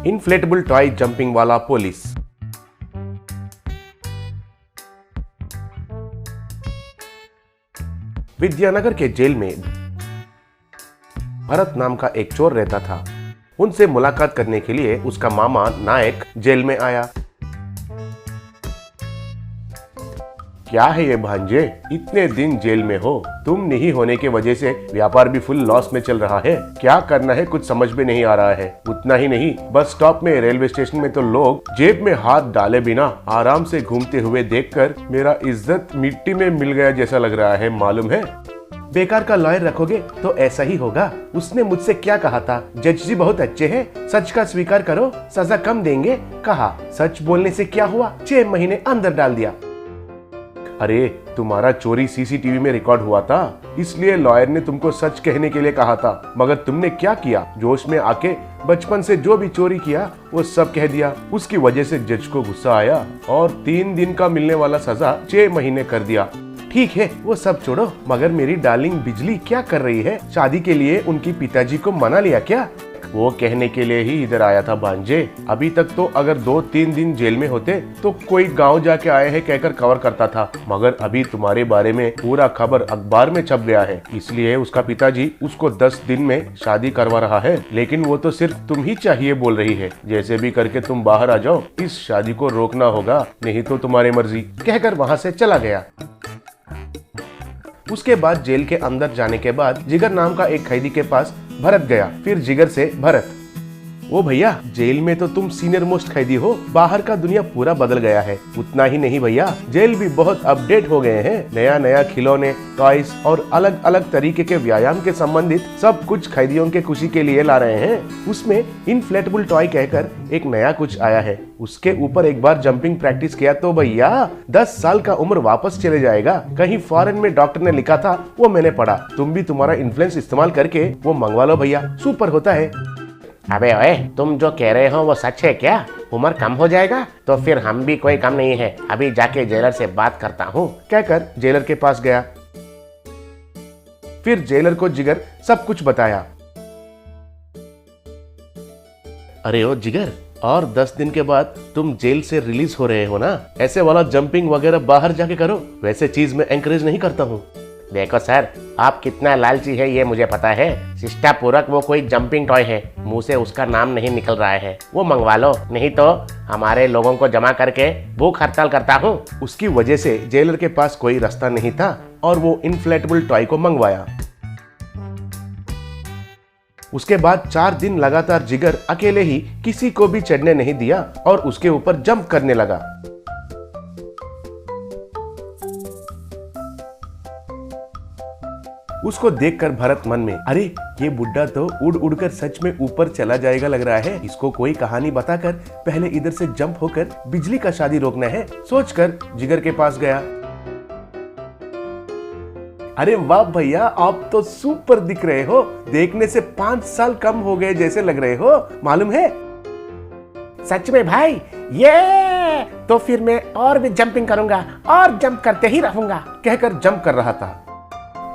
Inflatable toy jumping वाला police. Vidyanagar के jail में भरत नाम का एक चोर रहता था। उनसे मुलाकात करने के लिए उसका मामा नायक जेल में आया। क्या है ये भांजे, इतने दिन जेल में हो, तुम नहीं होने के वजह से व्यापार भी फुल लॉस में चल रहा है। क्या करना है कुछ समझ में नहीं आ रहा है। उतना ही नहीं, बस स्टॉप में, रेलवे स्टेशन में तो लोग जेब में हाथ डाले बिना आराम से घूमते हुए देखकर मेरा इज्जत मिट्टी में मिल गया जैसा लग रहा है। मालूम है, बेकार का लॉयर रखोगे तो ऐसा ही होगा। उसने मुझसे क्या कहा था, जज जी बहुत अच्छे हैं, सच का स्वीकार करो, सजा कम देंगे। कहा, सच बोलने से क्या हुआ, 6 महीने अंदर डाल दिया। अरे तुम्हारा चोरी सीसीटीवी में रिकॉर्ड हुआ था, इसलिए लॉयर ने तुमको सच कहने के लिए कहा था। मगर तुमने क्या किया, जोश में आके बचपन से जो भी चोरी किया वो सब कह दिया। उसकी वजह से जज को गुस्सा आया और 3 दिन का मिलने वाला सजा 6 महीने कर दिया। ठीक है, वो सब छोड़ो, मगर मेरी डार्लिंग बिजली क्या कर रही है? शादी के लिए उनकी पिताजी को मना लिया क्या? वो कहने के लिए ही इधर आया था भांजे। अभी तक तो अगर 2-3 दिन जेल में होते तो कोई गांव जाके आए हैं कहकर कवर करता था, मगर अभी तुम्हारे बारे में पूरा खबर अखबार में छप गया है, इसलिए उसका पिताजी उसको 10 दिन में शादी करवा रहा है। लेकिन वो तो सिर्फ तुम ही चाहिए बोल रही है। जैसे भी करके तुम बाहर आ जाओ, इस शादी को रोकना होगा, नहीं तो तुम्हारी मर्जी, कहकर वहाँ से चला गया। उसके बाद जेल के अंदर जाने के बाद जिगर नाम का एक कैदी के पास भरत गया। फिर जिगर से भरत, ओ भैया, जेल में तो तुम सीनियर मोस्ट कैदी हो, बाहर का दुनिया पूरा बदल गया है। उतना ही नहीं भैया, जेल भी बहुत अपडेट हो गए हैं। नया नया खिलौने, टॉयज और अलग अलग तरीके के व्यायाम के संबंधित सब कुछ कैदियों के खुशी के लिए ला रहे हैं। उसमें इन्फ्लेटेबल टॉय कहकर एक नया कुछ आया है। उसके ऊपर एक बार जंपिंग प्रैक्टिस किया तो भैया 10 साल का उम्र वापस चले जाएगा। कहीं फॉरेन में डॉक्टर ने लिखा था, वो मैंने पढ़ा। तुम भी तुम्हारा इन्फ्लुएंस इस्तेमाल करके वो मंगवा लो भैया, सुपर होता है। अबे ओए, तुम जो कह रहे हो वो सच है क्या? उम्र कम हो जाएगा तो फिर हम भी कोई कम नहीं है। अभी जाके जेलर से बात करता हूँ, कहकर जेलर के पास गया। फिर जेलर को जिगर सब कुछ बताया। अरे ओ जिगर, और 10 दिन के बाद तुम जेल से रिलीज हो रहे हो ना, ऐसे वाला जंपिंग वगैरह बाहर जाके करो। वैसे चीज मैं एंकरेज नहीं करता हूँ। देखो सर, आप कितना लालची है ये मुझे पता है। शिष्टा पूरक वो कोई जंपिंग टॉय है, मुंह से उसका नाम नहीं निकल रहा है। वो मंगवा लो, नहीं तो हमारे लोगों को जमा करके भूख हड़ताल करता हूँ। उसकी वजह से जेलर के पास कोई रास्ता नहीं था और वो इन्फ्लेटेबल टॉय को मंगवाया। उसके बाद 4 दिन लगातार जिगर अकेले ही किसी को भी चढ़ने नहीं दिया और उसके ऊपर जंप करने लगा। उसको देखकर भरत मन में, अरे ये बुड्ढा तो उड़ उड़कर सच में ऊपर चला जाएगा लग रहा है। इसको कोई कहानी बताकर पहले इधर से जंप होकर बिजली का शादी रोकना है, सोचकर जिगर के पास गया। अरे वाह भैया, आप तो सुपर दिख रहे हो। देखने से 5 साल कम हो गए जैसे लग रहे हो, मालूम है? सच में भाई, ये तो फिर मैं और भी जंपिंग करूंगा और जंप करते ही रहूंगा, कहकर जंप कर रहा था।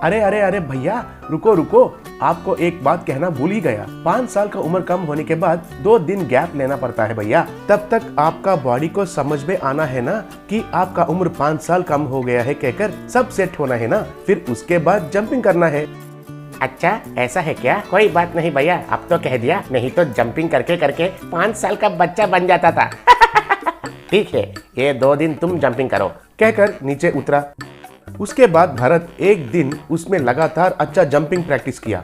अरे अरे अरे भैया, रुको रुको, आपको एक बात कहना भूल ही गया। 5 साल का उम्र कम होने के बाद 2 दिन गैप लेना पड़ता है भैया। तब तक आपका बॉडी को समझ में आना है ना कि आपका उम्र 5 साल कम हो गया है, कहकर सब सेट होना है ना, फिर उसके बाद जंपिंग करना है। अच्छा ऐसा है क्या? कोई बात नहीं भैया, अब तो कह दिया, नहीं तो जंपिंग करके करके 5 साल का बच्चा बन जाता था। ठीक है, ये 2 दिन तुम जंपिंग करो, कहकर नीचे उतरा। उसके बाद भरत एक दिन उसमें लगातार अच्छा जंपिंग प्रैक्टिस किया।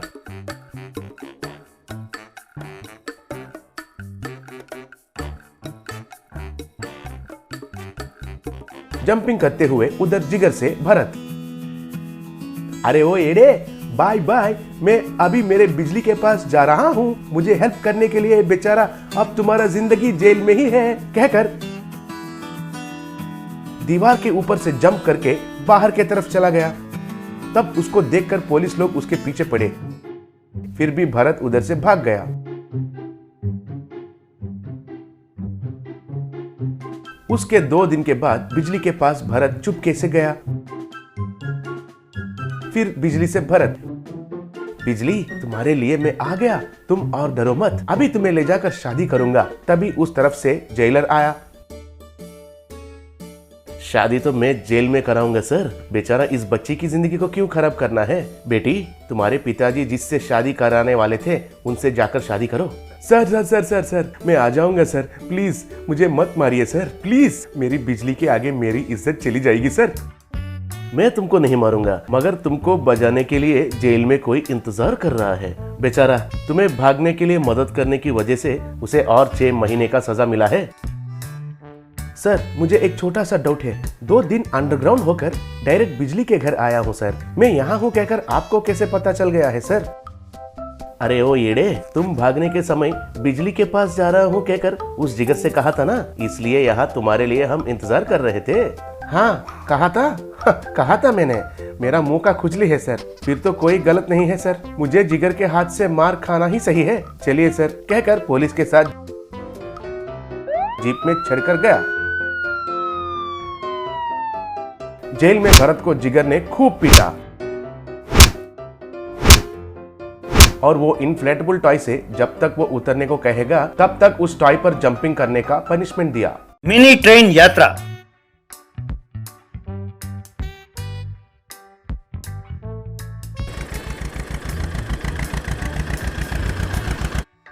जंपिंग करते हुए उधर जिगर से भरत, अरे ओ एड़े, बाय बाय, मैं अभी मेरे बिजली के पास जा रहा हूँ, मुझे हेल्प करने के लिए। बेचारा अब तुम्हारा जिंदगी जेल में ही है, कहकर दीवार के ऊपर से जंप करके बाहर की तरफ चला गया। तब उसको देखकर पुलिस लोग उसके पीछे पड़े, फिर भी भरत उधर से भाग गया। उसके 2 दिन के बाद बिजली के पास भरत चुपके से गया। फिर बिजली से भरत, बिजली तुम्हारे लिए मैं आ गया, तुम और डरो मत, अभी तुम्हें ले जाकर शादी करूंगा। तभी उस तरफ से जेलर आया। शादी तो मैं जेल में कराऊंगा सर, बेचारा इस बच्ची की जिंदगी को क्यों खराब करना है। बेटी, तुम्हारे पिताजी जिससे शादी कराने वाले थे उनसे जाकर शादी करो। Sir sir sir sir sir मैं आ जाऊंगा सर, प्लीज मुझे मत मारिए सर, प्लीज। मेरी बिजली के आगे मेरी इज्जत चली जाएगी सर। मैं तुमको नहीं मारूंगा, मगर तुमको बजाने के लिए जेल में कोई इंतजार कर रहा है। बेचारा तुम्हें भागने के लिए मदद करने की वजह से उसे और 6 महीने का सजा मिला है। सर मुझे एक छोटा सा डाउट है, 2 दिन अंडरग्राउंड होकर डायरेक्ट बिजली के घर आया हूँ सर, मैं यहाँ हूँ कहकर आपको कैसे पता चल गया है सर? अरे ओ येड़े, तुम भागने के समय बिजली के पास जा रहा हूँ कहकर उस जिगर से कहा था ना, इसलिए यहाँ तुम्हारे लिए हम इंतजार कर रहे थे। हाँ कहा था कहा था मैंने, मेरा मुंह का खुजली है सर, फिर तो कोई गलत नहीं है सर, मुझे जिगर के हाथ से मार खाना ही सही है। चलिए सर, कहकर पुलिस के साथ जीप में चढ़कर गया। जेल में भरत को जिगर ने खूब पीटा और वो इन्फ्लेटेबल टॉय से जब तक वो उतरने को कहेगा तब तक उस टॉय पर जंपिंग करने का पनिशमेंट दिया। मिनी ट्रेन यात्रा।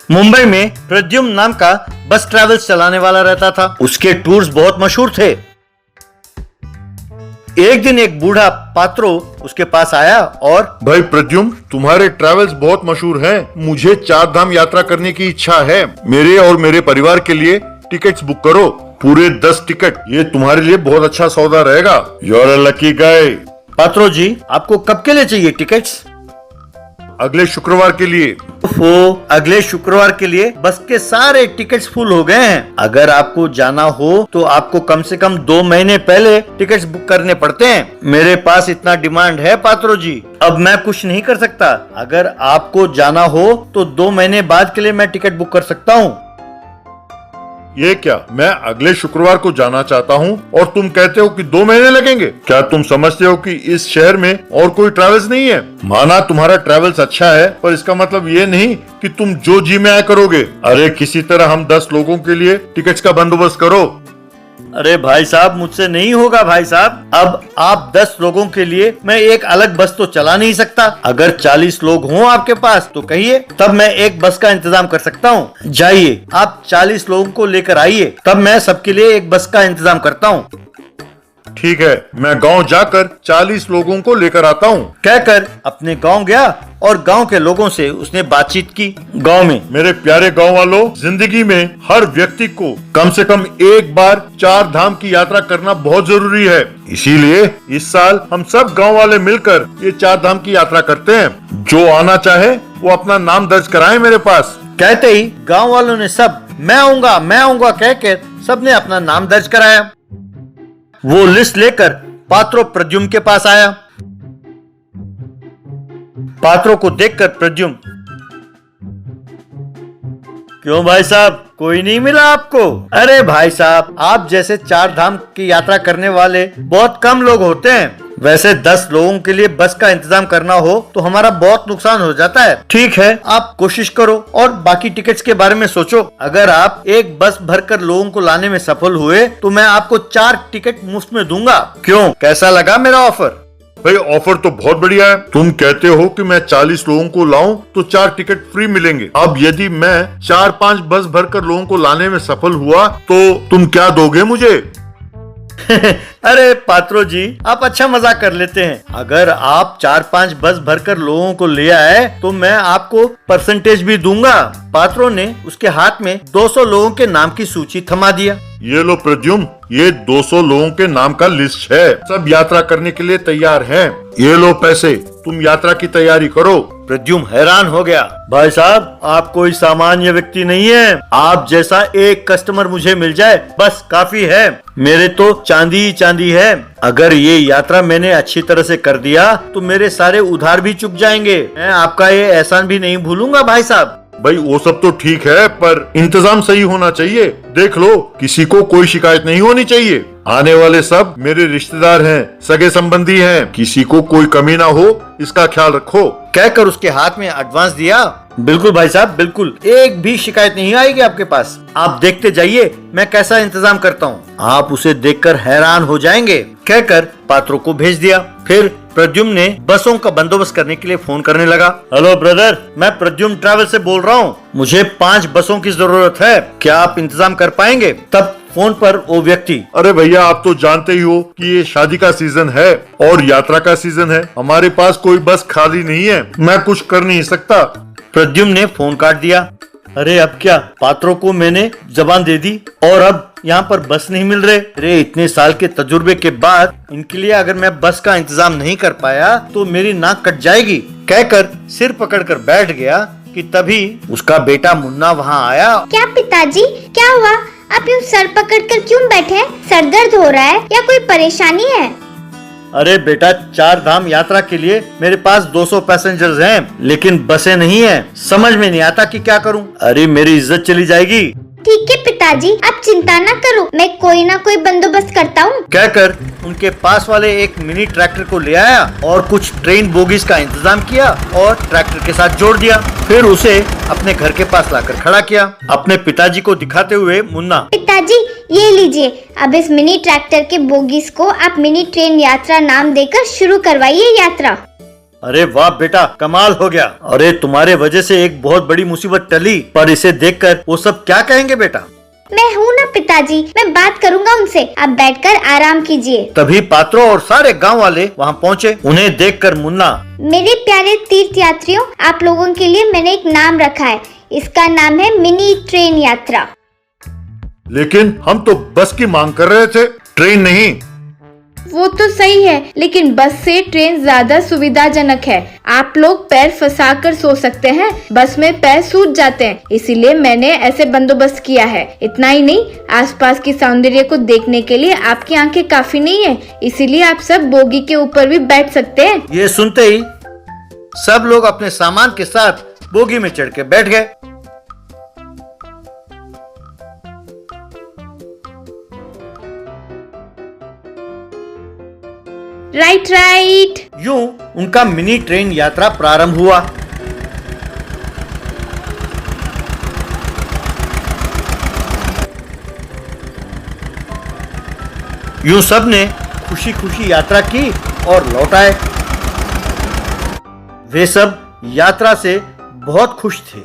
मुंबई में प्रद्युम्न नाम का बस ट्रैवल्स चलाने वाला रहता था। उसके टूर्स बहुत मशहूर थे। एक दिन एक बूढ़ा पात्रो उसके पास आया और भाई प्रद्युम्न, तुम्हारे ट्रैवल्स बहुत मशहूर हैं। मुझे 4 धाम यात्रा करने की इच्छा है। मेरे और मेरे परिवार के लिए टिकट्स बुक करो, पूरे 10 टिकट। ये तुम्हारे लिए बहुत अच्छा सौदा रहेगा। You are a lucky guy. Patro ji, आपको कब के लिए चाहिए टिकट्स? अगले शुक्रवार के लिए। वो अगले शुक्रवार के लिए बस के सारे टिकट्स फुल हो गए हैं। अगर आपको जाना हो तो आपको कम से कम 2 महीने पहले टिकट्स बुक करने पड़ते हैं। मेरे पास इतना डिमांड है पात्रो जी, अब मैं कुछ नहीं कर सकता। अगर आपको जाना हो तो 2 महीने बाद के लिए मैं टिकट बुक कर सकता हूँ। ये क्या, मैं अगले शुक्रवार को जाना चाहता हूँ और तुम कहते हो कि 2 महीने लगेंगे? क्या तुम समझते हो कि इस शहर में और कोई ट्रैवल्स नहीं है? माना तुम्हारा ट्रैवल्स अच्छा है, पर इसका मतलब ये नहीं कि तुम जो जी में आया करोगे। अरे किसी तरह हम 10 लोगों के लिए टिकट्स का बंदोबस्त करो। अरे भाई साहब, मुझसे नहीं होगा भाई साहब। अब आप 10 लोगों के लिए मैं एक अलग बस तो चला नहीं सकता। अगर 40 लोग हों आपके पास तो कहिए, तब मैं एक बस का इंतजाम कर सकता हूँ। जाइए, आप 40 लोगों को लेकर आइए, तब मैं सबके लिए एक बस का इंतजाम करता हूँ। ठीक है, मैं गांव जाकर 40 लोगों को लेकर आता हूँ। कहकर अपने गांव गया और गांव के लोगों से उसने बातचीत की। गांव में, मेरे प्यारे गांव वालों, जिंदगी में हर व्यक्ति को कम से कम एक बार 4 धाम की यात्रा करना बहुत जरूरी है। इसीलिए इस साल हम सब गांव वाले मिलकर ये 4 धाम की यात्रा करते हैं। जो आना चाहे वो अपना नाम दर्ज कराए मेरे पास। कहते ही गांव वालों ने सब मैं आऊंगा कहकर सबने अपना नाम दर्ज कराया। वो लिस्ट लेकर पात्रो प्रद्युम्न के पास आया। पात्रो को देखकर प्रद्युम्न, क्यों भाई साहब, कोई नहीं मिला आपको? अरे भाई साहब, आप जैसे 4 धाम की यात्रा करने वाले बहुत कम लोग होते हैं। वैसे 10 लोगों के लिए बस का इंतजाम करना हो तो हमारा बहुत नुकसान हो जाता है। ठीक है, आप कोशिश करो और बाकी टिकट्स के बारे में सोचो। अगर आप एक बस भरकर लोगों को लाने में सफल हुए तो मैं आपको 4 टिकट मुफ्त में दूंगा। क्यों, कैसा लगा मेरा ऑफर? भाई ऑफर तो बहुत बढ़िया है। तुम कहते हो कि मैं 40 लोगों को लाऊं तो 4 टिकट फ्री मिलेंगे। अब यदि मैं 4-5 बस भरकर लोगों को लाने में सफल हुआ तो तुम क्या दोगे मुझे? अरे पात्रो जी, आप अच्छा मजाक कर लेते हैं। अगर आप 4-5 बस भरकर लोगों को ले आए तो मैं आपको परसेंटेज भी दूंगा। पात्रो ने उसके हाथ में 200 लोगों के नाम की सूची थमा दिया। ये लो प्रद्युम्न, ये 200 लोगों के नाम का लिस्ट है। सब यात्रा करने के लिए तैयार हैं। ये लो पैसे, तुम यात्रा की तैयारी करो। प्रद्युम्न हैरान हो गया। भाई साहब, आप कोई सामान्य व्यक्ति नहीं है। आप जैसा एक कस्टमर मुझे मिल जाए बस काफी है। मेरे तो चांदी ही चांदी है। अगर ये यात्रा मैंने अच्छी तरह से कर दिया तो मेरे सारे उधार भी चुक जाएंगे। मैं आपका ये एहसान भी नहीं भूलूंगा भाई साहब। भाई वो सब तो ठीक है, पर इंतजाम सही होना चाहिए। देख लो, किसी को कोई शिकायत नहीं होनी चाहिए। आने वाले सब मेरे रिश्तेदार हैं, सगे संबंधी हैं, किसी को कोई कमी ना हो, इसका ख्याल रखो। कहकर उसके हाथ में एडवांस दिया। बिल्कुल भाई साहब, बिल्कुल, एक भी शिकायत नहीं आएगी आपके पास। आप देखते जाइए मैं कैसा इंतजाम करता हूँ, आप उसे देखकर हैरान हो जाएंगे। कहकर पात्रों को भेज दिया। फिर प्रद्युम्न ने बसों का बंदोबस्त करने के लिए फोन करने लगा। हेलो ब्रदर, मैं प्रद्युम्न ट्रैवल से बोल रहा हूँ, मुझे 5 बसों की जरूरत है, क्या आप इंतजाम कर पाएंगे? तब फोन पर वो व्यक्ति, अरे भैया, आप तो जानते ही हो कि ये शादी का सीजन है और यात्रा का सीजन है, हमारे पास कोई बस खाली नहीं है, मैं कुछ कर नहीं सकता। प्रद्युम्न ने फोन काट दिया। अरे अब क्या, पात्रों को मैंने जबान दे दी और अब यहाँ पर बस नहीं मिल रहे। अरे इतने साल के तजुर्बे के बाद इनके लिए अगर मैं बस का इंतजाम नहीं कर पाया तो मेरी नाक कट जाएगी। कहकर सिर पकड़कर बैठ गया कि तभी उसका बेटा मुन्ना वहाँ आया। क्या पिताजी, क्या हुआ? आप यूँ सर पकड़कर क्यों बैठे हैं? सर दर्द हो रहा है या कोई परेशानी है? अरे बेटा, 4 धाम यात्रा के लिए मेरे पास 200 पैसेंजर्स हैं, लेकिन बसें नहीं हैं। समझ में नहीं आता कि क्या करूं। अरे मेरी इज्जत चली जाएगी। ठीक है पिताजी, आप चिंता न करो, मैं कोई ना कोई बंदोबस्त करता हूँ। कहकर उनके पास वाले एक मिनी ट्रैक्टर को ले आया और कुछ ट्रेन बोगीज का इंतजाम किया और ट्रैक्टर के साथ जोड़ दिया। फिर उसे अपने घर के पास लाकर खड़ा किया, अपने पिताजी को दिखाते हुए मुन्ना, पिताजी ये लीजिए, अब इस मिनी ट्रैक्टर के बोगीज को आप मिनी ट्रेन यात्रा नाम देकर शुरू करवाइए यात्रा। अरे वाह बेटा, कमाल हो गया। अरे तुम्हारे वजह से एक बहुत बड़ी मुसीबत टली, पर इसे देखकर वो सब क्या कहेंगे बेटा? मैं हूँ ना पिताजी, मैं बात करूँगा उनसे, आप बैठकर आराम कीजिए। तभी पात्रों और सारे गांव वाले वहाँ पहुँचे। उन्हें देखकर मुन्ना, मेरे प्यारे तीर्थ यात्रियों, आप लोगों के लिए मैंने एक नाम रखा है, इसका नाम है मिनी ट्रेन यात्रा। लेकिन हम तो बस की मांग कर रहे थे, ट्रेन नहीं। वो तो सही है, लेकिन बस से ट्रेन ज्यादा सुविधाजनक है। आप लोग पैर फंसा कर सो सकते हैं, बस में पैर सूज जाते हैं, इसीलिए मैंने ऐसे बंदोबस्त किया है। इतना ही नहीं, आसपास की सौंदर्य को देखने के लिए आपकी आंखें काफी नहीं है, इसीलिए आप सब बोगी के ऊपर भी बैठ सकते हैं। ये सुनते ही सब लोग अपने सामान के साथ बोगी में चढ़ के बैठ गए। Right right. यूं उनका मिनी ट्रेन यात्रा प्रारंभ हुआ। यूं सब ने खुशी खुशी यात्रा की और लौट आए। वे सब यात्रा से बहुत खुश थे।